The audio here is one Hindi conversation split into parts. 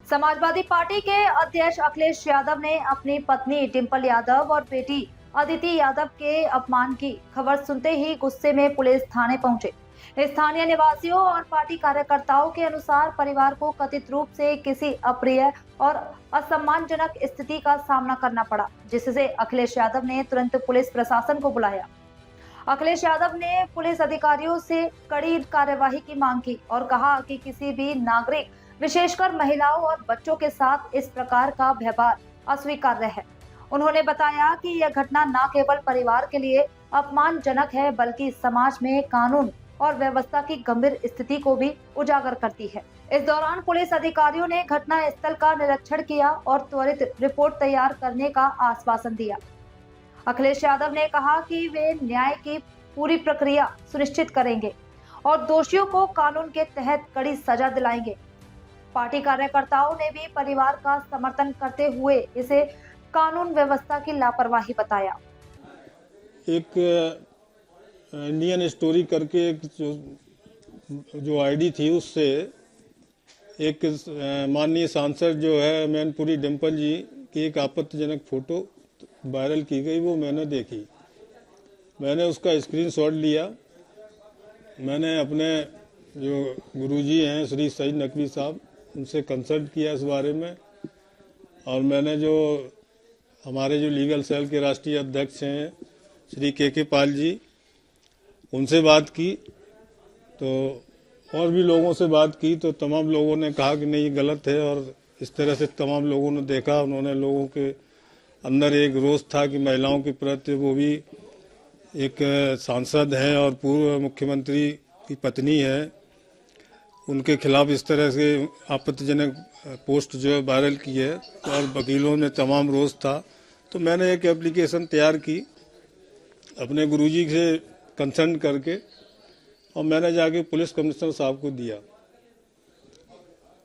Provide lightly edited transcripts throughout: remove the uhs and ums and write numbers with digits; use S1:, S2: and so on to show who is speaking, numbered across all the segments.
S1: समाजवादी पार्टी के अध्यक्ष अखिलेश यादव ने अपनी पत्नी डिंपल यादव और बेटी अदिति यादव के अपमान की खबर सुनते ही गुस्से में पुलिस थाने पहुंचे। स्थानीय निवासियों और पार्टी कार्यकर्ताओं के अनुसार परिवार को कथित रूप से किसी अप्रिय और असम्मानजनक स्थिति का सामना करना पड़ा, जिससे अखिलेश यादव ने तुरंत पुलिस प्रशासन को बुलाया। अखिलेश यादव ने पुलिस अधिकारियों से कड़ी कार्यवाही की मांग की और कहा कि किसी भी नागरिक, विशेषकर महिलाओं और बच्चों के साथ इस प्रकार का व्यवहार अस्वीकार्य है। उन्होंने बताया कि यह घटना न केवल परिवार के लिए अपमानजनक है, बल्कि समाज में कानून और व्यवस्था की गंभीर स्थिति को भी उजागर करती है। इस दौरान पुलिस अधिकारियों ने घटना स्थल का निरीक्षण किया और त्वरित रिपोर्ट तैयार करने का आश्वासन दिया। अखिलेश यादव ने कहा कि वे न्याय की पूरी प्रक्रिया सुनिश्चित करेंगे और दोषियों को कानून के तहत कड़ी सजा दिलाएंगे। पार्टी कार्यकर्ताओं ने भी परिवार का समर्थन करते हुए इसे कानून व्यवस्था की लापरवाही बताया।
S2: एक इंडियन स्टोरी करके एक जो आईडी थी, उससे एक माननीय सांसद जो है मैनपुरी डिंपल जी की एक आपत्तिजनक फोटो वायरल की गई। वो मैंने देखी, मैंने उसका स्क्रीनशॉट लिया। मैंने अपने जो गुरुजी हैं श्री सईद नकवी साहब, उनसे कंसल्ट किया इस बारे में, और मैंने जो हमारे जो लीगल सेल के राष्ट्रीय अध्यक्ष हैं श्री के पाल जी, उनसे बात की। तो और भी लोगों से बात की, तो तमाम लोगों ने कहा कि नहीं, गलत है। और इस तरह से तमाम लोगों ने देखा, उन्होंने लोगों के अंदर एक रोष था कि महिलाओं के प्रति, वो भी एक सांसद हैं और पूर्व मुख्यमंत्री की पत्नी है, उनके खिलाफ इस तरह से आपत्तिजनक पोस्ट जो है वायरल की है, और वकीलों में तमाम रोष था। तो मैंने एक एप्लीकेशन तैयार की अपने गुरुजी से कंसल्ट करके, और मैंने जाके पुलिस कमिश्नर साहब को दिया।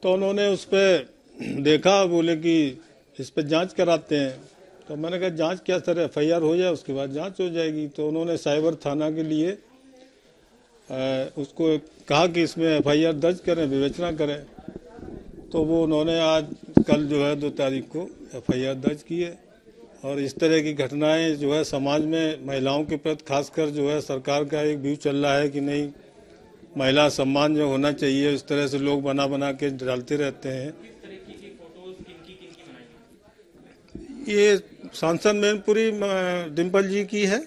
S2: तो उन्होंने उस पर देखा, बोले कि इस पर जांच कराते हैं। तो मैंने कहा जांच क्या सर, एफआईआर हो जाए उसके बाद जांच हो जाएगी। तो उन्होंने साइबर थाना के लिए उसको कहा कि इसमें एफआईआर दर्ज करें, विवेचना करें। तो वो उन्होंने आज कल जो है 2 तारीख को एफआईआर दर्ज की है। और इस तरह की घटनाएं जो है समाज में महिलाओं के प्रति खासकर जो है सरकार का एक व्यू चल रहा है कि नहीं, महिला सम्मान जो होना चाहिए, इस तरह से लोग बना के डालते रहते हैं। ये सांसद मैनपुरी डिंपल जी की है।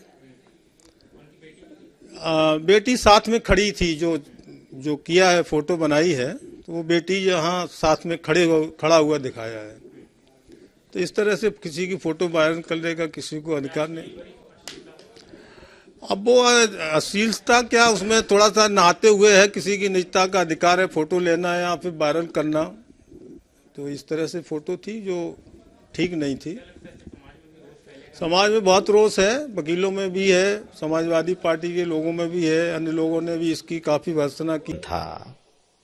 S2: बेटी साथ में खड़ी थी, जो किया है, फोटो बनाई है, तो वो बेटी यहाँ साथ में खड़ा हुआ दिखाया है। तो इस तरह से किसी की फोटो वायरल करने का किसी को अधिकार नहीं। अब वो अश्लीलता क्या, उसमें थोड़ा सा नहाते हुए है, किसी की निजता का अधिकार है फोटो लेना या फिर वायरल करना। तो इस तरह से फोटो थी जो ठीक नहीं थी। समाज में बहुत रोष है, वकीलों में भी है, समाजवादी पार्टी के लोगों में भी है, अन्य लोगों ने भी इसकी काफी भर्त्सना की
S3: था।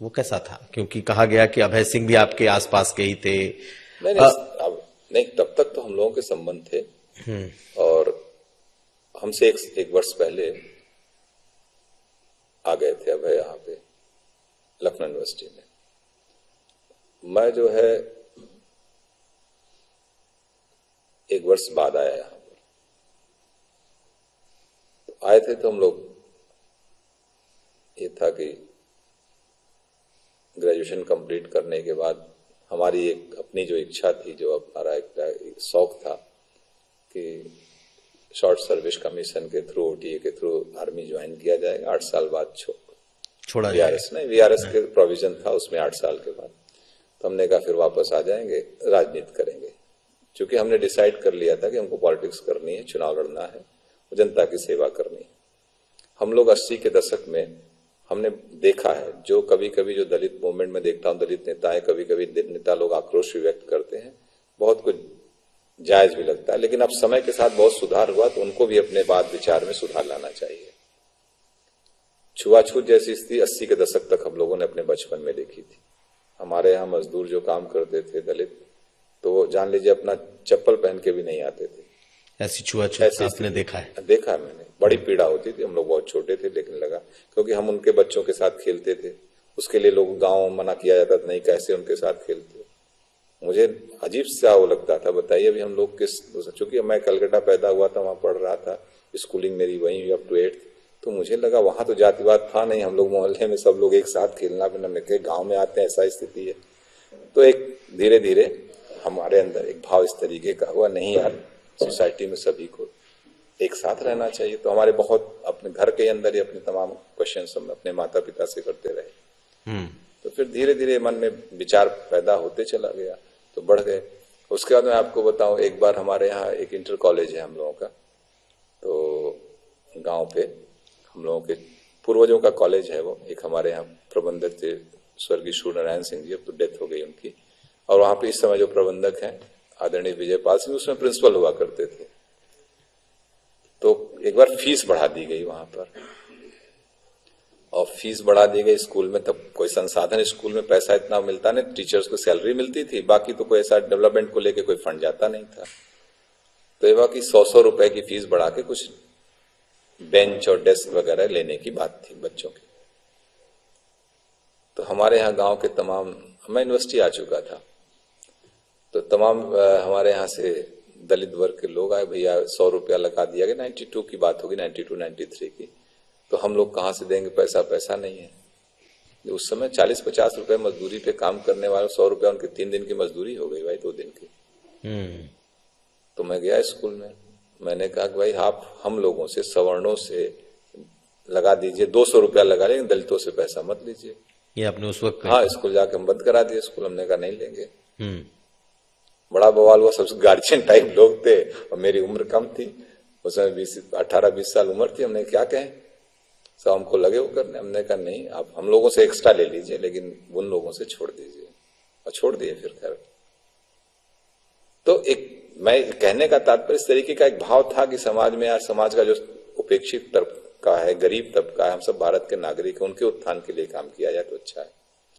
S3: वो कैसा था? क्योंकि कहा गया कि अभय सिंह भी आपके आसपास के ही थे।
S4: नहीं, तब तक तो हम लोगों के संबंध थे, और हमसे एक वर्ष पहले आ गए थे अभय यहाँ पे लखनऊ यूनिवर्सिटी में। मैं जो है 1 वर्ष बाद आया यहाँ पर। तो आए थे तो हम लोग, ये था कि ग्रेजुएशन कंप्लीट करने के बाद हमारी एक अपनी जो इच्छा थी, जो हमारा एक शौक था कि शॉर्ट सर्विस कमीशन के थ्रू, ओटीए के थ्रू आर्मी ज्वाइन किया जाएगा। 8 साल बाद छोड़ा जाएगा। वीआरएस के प्रोविजन था उसमें 8 साल के बाद। तो हमने कहा फिर वापस आ जाएंगे, राजनीति करेंगे। चूंकि हमने डिसाइड कर लिया था कि हमको पॉलिटिक्स करनी है, चुनाव लड़ना है, जनता की सेवा करनी है। हम लोग 80 के दशक में हमने देखा है, जो कभी कभी जो दलित मूवमेंट में देखता हूँ, दलित नेताएं, कभी कभी नेता लोग आक्रोश भी व्यक्त करते हैं, बहुत कुछ जायज भी लगता है। लेकिन अब समय के साथ बहुत सुधार हुआ, तो उनको भी अपने बात विचार में सुधार लाना चाहिए। छुआछूत जैसी स्थिति 80 के दशक तक हम लोगों ने अपने बचपन में देखी थी। हमारे यहाँ मजदूर जो काम करते थे दलित, तो वो जान लीजिए अपना चप्पल पहन के भी नहीं आते थे।
S3: ऐसी छुआछूत आपने देखा है?
S4: देखा है मैंने, बड़ी पीड़ा होती थी। हम लोग बहुत छोटे थे, लेकिन लगा, क्योंकि हम उनके बच्चों के साथ खेलते थे। उसके लिए लोग गांव मना किया जाता था, नहीं कैसे उनके साथ खेलते। मुझे अजीब सा वो लगता था। बताइए अभी हम लोग किस, चूंकि मैं कलकत्ता पैदा हुआ था, वहां पढ़ रहा था, स्कूलिंग मेरी वहीं हुई अप टू 8th, तो मुझे लगा वहां तो जातिवाद था नहीं, हम लोग मोहल्ले में सब लोग एक साथ खेलना पीना मिलकर, गांव में आते हैं ऐसा स्थिति है। तो एक धीरे धीरे हमारे अंदर एक भाव इस तरीके का हुआ, नहीं यार सोसाइटी में सभी को एक साथ रहना चाहिए। तो हमारे बहुत अपने घर के अंदर ही अपने तमाम क्वेश्चन हम अपने माता पिता से करते रहे। तो फिर धीरे धीरे मन में विचार पैदा होते चला गया, तो बढ़ गए। उसके बाद मैं आपको बताऊं, एक बार हमारे यहाँ एक इंटर कॉलेज है हम लोगों का, तो गांव पे हम लोगों के पूर्वजों का कॉलेज है वो। एक हमारे यहाँ प्रबंधक थे स्वर्गीय सूर्यनारायण सिंह जी, अब तो डेथ हो गई उनकी, और वहां पे इस समय जो प्रबंधक हैं आदरणीय विजयपाल सिंह, उसमें प्रिंसिपल हुआ करते थे। तो एक बार फीस बढ़ा दी गई वहां पर, और फीस बढ़ा दी गई स्कूल में। तब कोई संसाधन स्कूल में पैसा इतना मिलता नहीं, टीचर्स को सैलरी मिलती थी, बाकी तो कोई ऐसा डेवलपमेंट को लेके कोई फंड जाता नहीं था। तो ये बाकी 100 रुपए की फीस बढ़ा के कुछ बेंच और डेस्क वगैरह लेने की बात थी बच्चों की। तो हमारे यहाँ गांव के तमाम, मैं यूनिवर्सिटी आ चुका था, तो तमाम हमारे यहाँ से दलित वर्ग के लोग आए, भैया 100 रुपया लगा दिया गया। 92 की बात होगी, 92-93 की। तो हम लोग कहाँ से देंगे पैसा, पैसा नहीं है। उस समय 40-50 रुपए मजदूरी पे काम करने वाले 100 रुपया उनके 3 दिन की मजदूरी हो गई भाई, 2 दिन की। तो मैं गया स्कूल में, मैंने कहा कि भाई आप हम लोगों से सवर्णों से लगा दीजिए, 200 रुपया लगा लेकिन दलितों से पैसा मत लीजिए।
S3: ये आपने उस वक्त
S4: हाँ, स्कूल जाके हम बंद करा दिए स्कूल, हमने कहा नहीं लेंगे। बड़ा बवाल हुआ, सबसे गार्जियन टाइप लोग थे, और मेरी उम्र कम थी उस समय, 18-20 साल उम्र थी। हमने क्या कहें, सब हमको लगे वो करने। हमने कहा नहीं, आप हम लोगों से एक्स्ट्रा ले लीजिए लेकिन उन लोगों से छोड़ दीजिए, और छोड़ दिए फिर। खैर, तो एक मैं कहने का तात्पर्य इस तरीके का एक भाव था कि समाज में, यार समाज का जो उपेक्षित तबका है, गरीब तबका है, हम सब भारत के नागरिक हैं, उनके उत्थान के लिए काम किया जाए तो अच्छा है।